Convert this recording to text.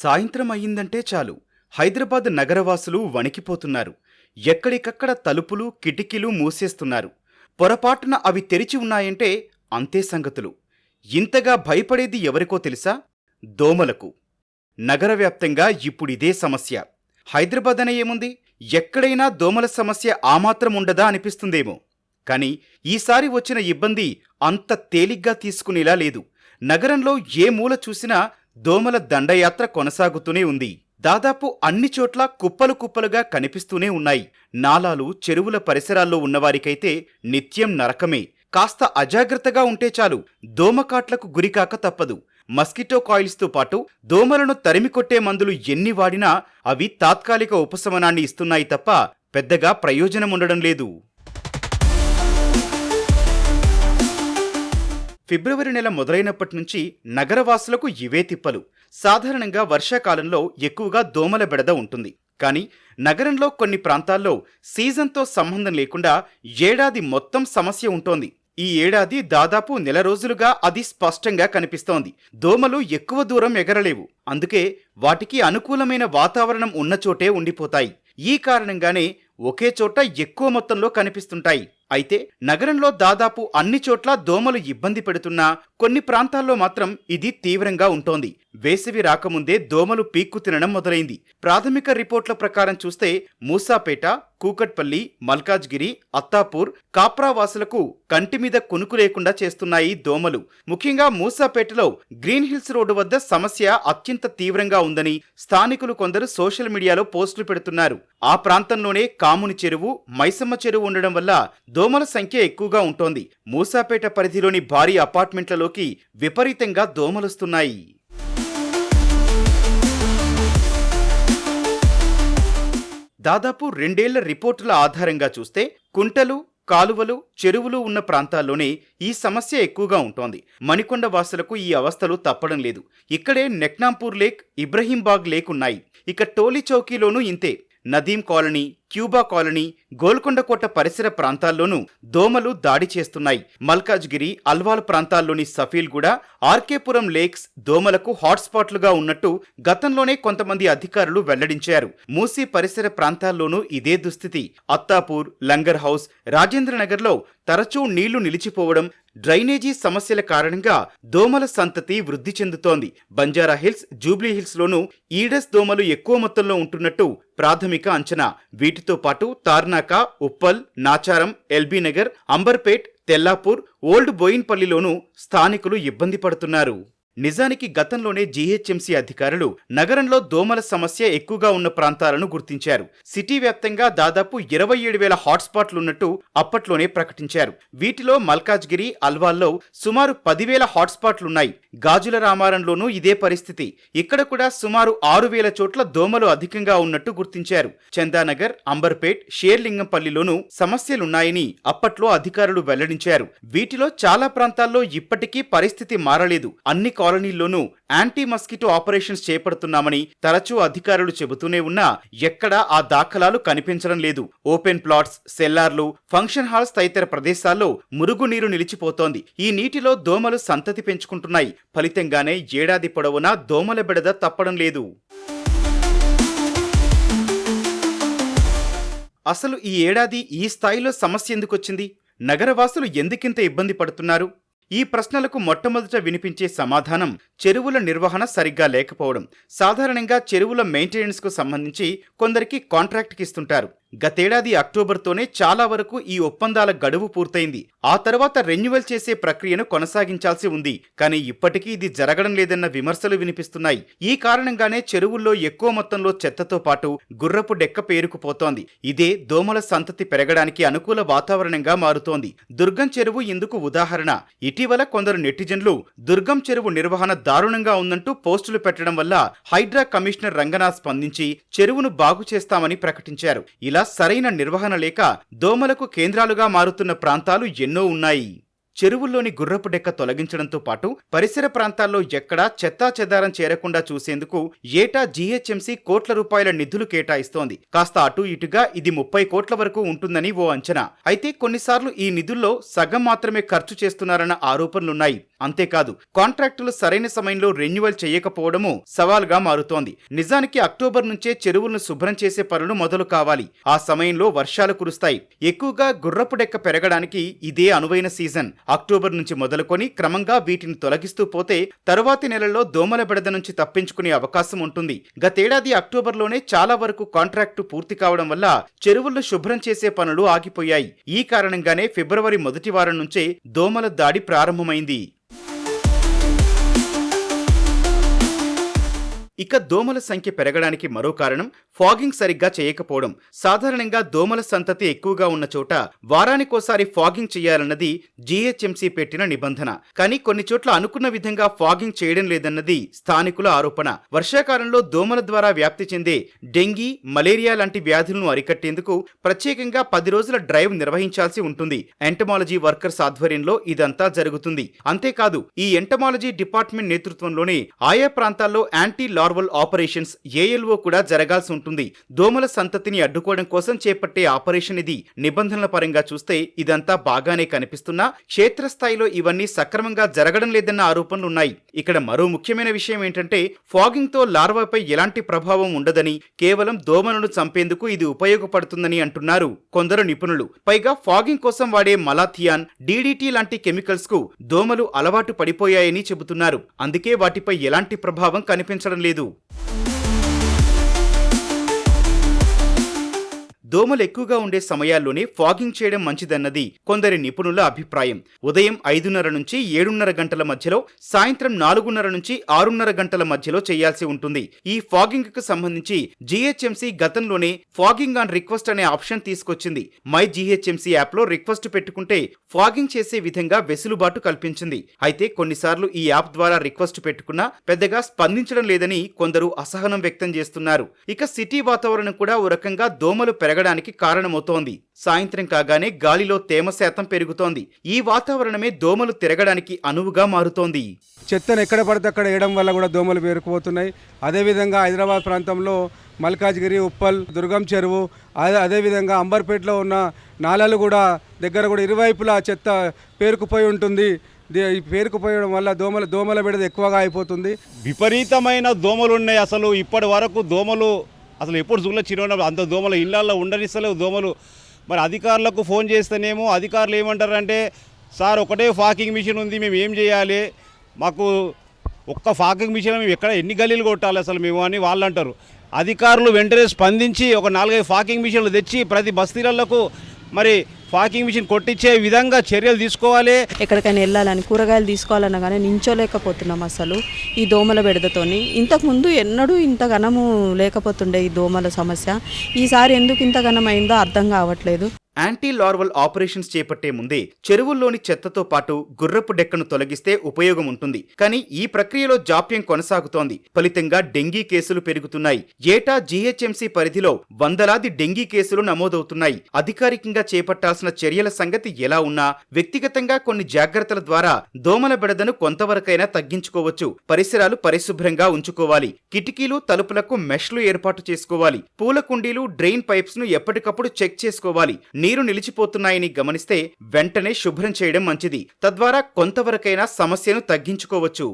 సాయంత్రం అయ్యిందంటే చాలు హైదరాబాద్ నగరవాసులు వణికిపోతున్నారు. ఎక్కడికక్కడ తలుపులు కిటికీలు మూసేస్తున్నారు. పొరపాటున అవి తెరిచి ఉన్నాయంటే అంతే సంగతులు. ఇంతగా భయపడేది ఎవరికో తెలుసా? దోమలకు. నగరవ్యాప్తంగా ఇప్పుడిదే సమస్య. హైదరాబాద్ అనే ఏముంది, ఎక్కడైనా దోమల సమస్య ఆమాత్రం ఉండదా అనిపిస్తుందేమో. కానీ ఈసారి వచ్చిన ఇబ్బంది అంత తేలిగ్గా తీసుకునేలా లేదు. నగరంలో ఏ మూల చూసినా దోమల దండయాత్ర కొనసాగుతూనే ఉంది. దాదాపు అన్ని చోట్ల కుప్పలు కుప్పలుగా కనిపిస్తూనే ఉన్నాయి. నాలాలు చెరువుల పరిసరాల్లో ఉన్నవారికైతే నిత్యం నరకమే. కాస్త అజాగ్రత్తగా ఉంటే చాలు, దోమకాట్లకు గురికాక తప్పదు. మస్కిటో కాయిల్స్తో పాటు దోమలను తరిమికొట్టే మందులు ఎన్ని వాడినా అవి తాత్కాలిక ఉపశమనాన్ని ఇస్తున్నాయి తప్ప పెద్దగా ప్రయోజనం ఉండడం లేదు. ఫిబ్రవరి నెల మొదలైనప్పటి నుంచి నగరవాసులకు ఇవే తిప్పలు. సాధారణంగా వర్షాకాలంలో ఎక్కువగా దోమల బెడద ఉంటుంది. కానీ నగరంలో కొన్ని ప్రాంతాల్లో సీజన్తో సంబంధం లేకుండా ఏడాది మొత్తం సమస్య ఉంటోంది. ఈ ఏడాది దాదాపు నెల రోజులుగా అది స్పష్టంగా కనిపిస్తోంది. దోమలు ఎక్కువ దూరం ఎగరలేవు. అందుకే వాటికి అనుకూలమైన వాతావరణం ఉన్న చోటే ఉండిపోతాయి. ఈ కారణంగానే ఒకే చోట ఎక్కువ మొత్తంలో కనిపిస్తుంటాయి. అయితే నగరంలో దాదాపు అన్ని చోట్ల దోమలు ఇబ్బంది పెడుతున్నా కొన్ని ప్రాంతాల్లో మాత్రం ఇది తీవ్రంగా ఉంటోంది. వేసవి రాకముందే దోమలు పీక్కు తినడం మొదలైంది. ప్రాథమిక రిపోర్ట్ల ప్రకారం చూస్తే మూసాపేట, కూకట్పల్లి, మల్కాజ్గిరి, అత్తాపూర్, కాప్రావాసులకు కంటి మీద కునుకు లేకుండా చేస్తున్నాయి దోమలు. ముఖ్యంగా మూసాపేటలో గ్రీన్ హిల్స్ రోడ్డు వద్ద సమస్య అత్యంత తీవ్రంగా ఉందని స్థానికులు కొందరు సోషల్ మీడియాలో పోస్టులు పెడుతున్నారు. ఆ ప్రాంతంలోనే కాముని చెరువు, మైసమ్మ చెరువు ఉండడం వల్ల దోమల సంఖ్య ఎక్కువగా ఉంటోంది. మూసాపేట పరిధిలోని భారీ అపార్ట్మెంట్లలోకి విపరీతంగా దోమలొస్తున్నాయి. దాదాపు 2 ఏళ్ల రిపోర్టుల ఆధారంగా చూస్తే కుంటలు, కాలువలు, చెరువులు ఉన్న ప్రాంతాల్లోనే ఈ సమస్య ఎక్కువగా ఉంటోంది. మణికొండ వాసులకు ఈ అవస్థలు తప్పడం లేదు. ఇక్కడే నెక్నాంపూర్ లేక్, ఇబ్రహీంబాగ్ లేక్ ఉన్నాయి. ఇక టోలీ చౌకీలోనూ ఇంతే. నదీం కాలనీ, క్యూబా కాలనీ, గోల్కొండకోట పరిసర ప్రాంతాల్లోనూ దోమలు దాడి చేస్తున్నాయి. మల్కాజ్గిరి, అల్వాల్ ప్రాంతాల్లోని సఫీల్గూడ, ఆర్కేపురం లేక్స్ దోమలకు హాట్స్పాట్లుగా ఉన్నట్టు గతంలోనే కొంతమంది అధికారులు వెల్లడించారు. మూసీ పరిసర ప్రాంతాల్లోనూ ఇదే దుస్థితి. అత్తాపూర్, లంగర్ హౌస్, రాజేంద్రనగర్లో తరచూ నీళ్లు నిలిచిపోవడం, డ్రైనేజీ సమస్యల కారణంగా దోమల సంతతి వృద్ధి చెందుతోంది. బంజారాహిల్స్, జూబ్లీహిల్స్లోనూ ఈడస్ దోమలు ఎక్కువ మొత్తంలో ఉంటున్నట్టు ప్రాథమిక అంచనా. వీటితో పాటు తార్నాక, ఉప్పల్, నాచారం, ఎల్బీనగర్, అంబర్పేట్, తెల్లాపూర్, ఓల్డ్ బోయిన్పల్లిలోనూ స్థానికులు ఇబ్బంది పడుతున్నారు. నిజానికి గతంలోనే జీహెచ్ఎంసీ అధికారులు నగరంలో దోమల సమస్య ఎక్కువగా ఉన్న ప్రాంతాలను గుర్తించారు. సిటీ వ్యాప్తంగా దాదాపు 27,000 హాట్స్పాట్లున్నట్టు అప్పట్లోనే ప్రకటించారు. వీటిలో మల్కాజ్గిరి, అల్వాల్లో సుమారు 10,000 హాట్స్పాట్లున్నాయి. గాజుల రామారంలోనూ ఇదే పరిస్థితి. ఇక్కడ కూడా సుమారు 6,000 చోట్ల దోమలు అధికంగా ఉన్నట్టు గుర్తించారు. చందానగర్, అంబర్పేట్, షేర్లింగంపల్లిలోనూ సమస్యలున్నాయని అప్పట్లో అధికారులు వెల్లడించారు. వీటిలో చాలా ప్రాంతాల్లో ఇప్పటికీ పరిస్థితి మారలేదు. అన్ని కాలనీల్లోనూ యాంటీ మస్కిటో ఆపరేషన్స్ చేపడుతున్నామని తరచూ అధికారులు చెబుతూనే ఉన్నా ఎక్కడా ఆ దాఖలాలు కనిపించడం లేదు. ఓపెన్ ప్లాట్స్, సెల్లార్లు, ఫంక్షన్ హాల్స్ తదితర ప్రదేశాల్లో మురుగునీరు నిలిచిపోతోంది. ఈ నీటిలో దోమలు సంతతి పెంచుకుంటున్నాయి. ఫలితంగానే ఏడాది పొడవునా దోమల బెడద తప్పడం లేదు. అసలు ఈ ఏడాది ఈ స్థాయిలో సమస్య ఎందుకొచ్చింది? నగరవాసులు ఎందుకింత ఇబ్బంది పడుతున్నారు? ఈ ప్రశ్నలకు మొట్టమొదట వినిపించే సమాధానం చెరువుల నిర్వహణ సరిగ్గా లేకపోవడం. సాధారణంగా చెరువుల మెయింటెనెన్స్కు సంబంధించి కొందరికి కాంట్రాక్ట్కి ఇస్తుంటారు. గతేడాది అక్టోబర్తోనే చాలా వరకు ఈ ఒప్పందాల గడువు పూర్తయింది. ఆ తర్వాత రెన్యువల్ చేసే ప్రక్రియను కొనసాగించాల్సి ఉంది. కానీ ఇప్పటికీ ఇది జరగడం లేదన్న విమర్శలు వినిపిస్తున్నాయి. ఈ కారణంగానే చెరువుల్లో ఎక్కువ మొత్తంలో చెత్తతో పాటు గుర్రపు డెక్క పేరుకుపోతోంది. ఇదే దోమల సంతతి పెరగడానికి అనుకూల వాతావరణంగా మారుతోంది. దుర్గం చెరువు ఇందుకు ఉదాహరణ. ఇటీవల కొందరు నెటిజన్లు దుర్గం చెరువు నిర్వహణ దారుణంగా ఉందంటూ పోస్టులు పెట్టడం వల్ల హైడ్రా కమిషనర్ రంగనాథ్ స్పందించి చెరువును బాగు చేస్తామని ప్రకటించారు. ఇలా సరైన నిర్వహణ లేక దోమలకు కేంద్రాలుగా మారుతున్న ప్రాంతాలు ఎన్నో ఉన్నాయి. చెరువుల్లోని గుర్రపు డెక్క తొలగించడంతో పాటు పరిసర ప్రాంతాల్లో ఎక్కడా చెత్తా చెదారం చేరకుండా చూసేందుకు ఏటా జీహెచ్ఎంసీ కోట్ల రూపాయల నిధులు కేటాయిస్తోంది. కాస్త అటు ఇటుగా ఇది 30 కోట్ల వరకు ఉంటుందని ఓ అంచనా. అయితే కొన్నిసార్లు ఈ నిధుల్లో సగం మాత్రమే ఖర్చు చేస్తున్నారన్న ఆరోపణలున్నాయి. అంతేకాదు కాంట్రాక్టులు సరైన సమయంలో రెన్యువల్ చేయకపోవడము సవాల్గా మారుతోంది. నిజానికి అక్టోబర్ నుంచే చెరువులను శుభ్రం చేసే పనులు మొదలు కావాలి. ఆ సమయంలో వర్షాలు కురుస్తాయి. ఎక్కువగా గుర్రపు డెక్క పెరగడానికి ఇదే అనువైన సీజన్. అక్టోబర్ నుంచి మొదలుకొని క్రమంగా వీటిని తొలగిస్తూ పోతే తరువాతి నెలల్లో దోమల బెడద నుంచి తప్పించుకునే అవకాశం ఉంటుంది. గతేడాది అక్టోబర్లోనే చాలా వరకు కాంట్రాక్టు పూర్తి కావడం వల్ల చెరువులను శుభ్రం చేసే పనులు ఆగిపోయాయి. ఈ కారణంగానే ఫిబ్రవరి మొదటి వారం నుంచే దోమల దాడి ప్రారంభమైంది. ఇక దోమల సంఖ్య పెరగడానికి మరో కారణం ఫాగింగ్ సరిగ్గా చేయకపోవడం. సాధారణంగా దోమల సంతతి ఎక్కువగా ఉన్న చోట వారానికోసారి ఫాగింగ్ చేయాలన్నది జీహెచ్ఎంసీ పెట్టిన నిబంధన. కానీ కొన్ని చోట్ల అనుకున్న విధంగా ఫాగింగ్ చేయడం లేదన్నది స్థానికుల ఆరోపణ. వర్షాకాలంలో దోమల ద్వారా వ్యాప్తి చెందే డెంగీ, మలేరియా లాంటి వ్యాధులను అరికట్టేందుకు ప్రత్యేకంగా 10 రోజుల డ్రైవ్ నిర్వహించాల్సి ఉంటుంది. ఎంటమాలజీ వర్కర్స్ ఆధ్వర్యంలో ఇదంతా జరుగుతుంది. అంతేకాదు ఈ ఎంటమాలజీ డిపార్ట్మెంట్ నేతృత్వంలోనే ఆయా ప్రాంతాల్లో యాంటీ లార్వల్ ఆపరేషన్స్ ఏఎల్ఓ కూడా జరగాల్సి ఉంటుంది. దోమల సంతతిని అడ్డుకోవడం కోసం చేపట్టే ఆపరేషన్ ఇది. నిబంధనల పరంగా చూస్తే ఇదంతా బాగానే కనిపిస్తున్నా క్షేత్రస్థాయిలో ఇవన్నీ సక్రమంగా జరగడం లేదన్న ఆరోపణలున్నాయి. ఇక్కడ మరో ముఖ్యమైన విషయం ఏంటంటే ఫాగింగ్ తో లార్వాపై ఎలాంటి ప్రభావం ఉండదని, కేవలం దోమలను చంపేందుకు ఇది ఉపయోగపడుతుందని అంటున్నారు కొందరు నిపుణులు. పైగా ఫాగింగ్ కోసం వాడే మలాథియాన్, డీడీటీ లాంటి కెమికల్స్ కు దోమలు అలవాటు పడిపోయాయని చెబుతున్నారు. అందుకే వాటిపై ఎలాంటి ప్రభావం కనిపించడం లేదు. దోమలు ఎక్కువగా ఉండే సమయాల్లోనే ఫాగింగ్ చేయడం మంచిదన్నది కొందరి నిపుణుల అభిప్రాయం. ఉదయం 5:30 నుంచి 7:30 గంటల మధ్యలో, సాయంత్రం 4:30 నుంచి 6:30 గంటల మధ్యలో చేయాల్సి ఉంటుంది. ఈ ఫాగింగ్ కు సంబంధించి జీహెచ్ఎంసీ గతంలోనే ఫాగింగ్ ఆన్ రిక్వెస్ట్ అనే ఆప్షన్ తీసుకొచ్చింది. మై జీహెచ్ఎంసీ యాప్ లో రిక్వెస్ట్ పెట్టుకుంటే ఫాగింగ్ చేసే విధంగా వెసులుబాటు కల్పించింది. అయితే కొన్నిసార్లు ఈ యాప్ ద్వారా రిక్వెస్ట్ పెట్టుకున్నా పెద్దగా స్పందించడం లేదని కొందరు అసహనం వ్యక్తం చేస్తున్నారు. ఇక సిటీ వాతావరణం కూడా ఓ రకంగా దోమలు పెరగడానికి కారణమవుతోంది. సాయంత్రం కాగానే గాలిలో తేమ శాతం పెరుగుతోంది. ఈ వాతావరణమే దోమలు తిరగడానికి అనువుగా మారుతోంది. చెత్తను ఎక్కడ పడితే అక్కడ వేయడం వల్ల కూడా దోమలు పేరుకుపోతున్నాయి. అదేవిధంగా హైదరాబాద్ ప్రాంతంలో మల్కాజ్గిరి, ఉప్పల్, దుర్గం చెరువు, అదేవిధంగా అంబర్పేటలో ఉన్న నాలాలు కూడా దగ్గర కూడా ఇరువైపులా చెత్త పేరుకుపోయి ఉంటుంది. పేరుకుపోయడం వల్ల దోమల బెడద ఎక్కువగా అయిపోతుంది. విపరీతమైన దోమలు ఉన్నాయి. అసలు ఇప్పటి వరకు దోమలు అసలు ఎప్పుడు జూలో చిన్నప్పుడు అంత దోమలు ఇళ్లలో ఉండనిస్తలేవు దోమలు. మరి అధికారులకు ఫోన్ చేస్తేనేమో అధికారులు ఏమంటారంటే, సార్ ఒకటే ఫాకింగ్ మిషన్ ఉంది, మేము ఏం చేయాలి, మాకు ఒక్క ఫాకింగ్ మిషన్ మేము ఎక్కడ ఎన్ని గలీలు కొట్టాలి అసలు మేము అని వాళ్ళు అంటారు. అధికారులు వెంటనే స్పందించి ఒక 4-5 ఫాకింగ్ మిషన్లు తెచ్చి ప్రతి బస్తీలకు మరి ఫాకింగ్ మిషన్ కొట్టించే విధంగా చర్యలు తీసుకోవాలి. ఎక్కడికైనా వెళ్ళాలని, కూరగాయలు తీసుకోవాలన్నా కానీ నించోలేకపోతున్నాం అసలు ఈ దోమల బెడదతోని. ఇంతకుముందు ఎన్నడూ ఇంత ఘనము లేకపోతుండే ఈ దోమల సమస్య. ఈసారి ఎందుకు ఇంత ఘనమైందో అర్థం కావట్లేదు. యాంటీ లార్వల్ ఆపరేషన్స్ చేపట్టే ముందే చెరువుల్లోని చెత్తతో పాటు గుర్రపు డెక్కను తొలగిస్తే ఉపయోగం ఉంటుంది. కానీ ఈ ప్రక్రియలో జాప్యం కొనసాగుతోంది. ఫలితంగా డెంగీ కేసులు పెరుగుతున్నాయి. ఏటా జీహెచ్ఎంసీ పరిధిలో వందలాది డెంగీ కేసులు నమోదవుతున్నాయి. అధికారికంగా చేపట్టాల్సిన చర్యల సంగతి ఎలా ఉన్నా వ్యక్తిగతంగా కొన్ని జాగ్రత్తల ద్వారా దోమల బెడదను కొంతవరకైనా తగ్గించుకోవచ్చు. పరిసరాలు పరిశుభ్రంగా ఉంచుకోవాలి. కిటికీలు, తలుపులకు మెష్లు ఏర్పాటు చేసుకోవాలి. పూల కుండీలు, డ్రైన్ పైప్స్ ను ఎప్పటికప్పుడు చెక్ చేసుకోవాలి. నీరు నిలిచిపోతున్నాయని గమనిస్తే వెంటనే శుభ్రం చేయడం మంచిది. తద్వారా కొంతవరకైనా సమస్యను తగ్గించుకోవచ్చు.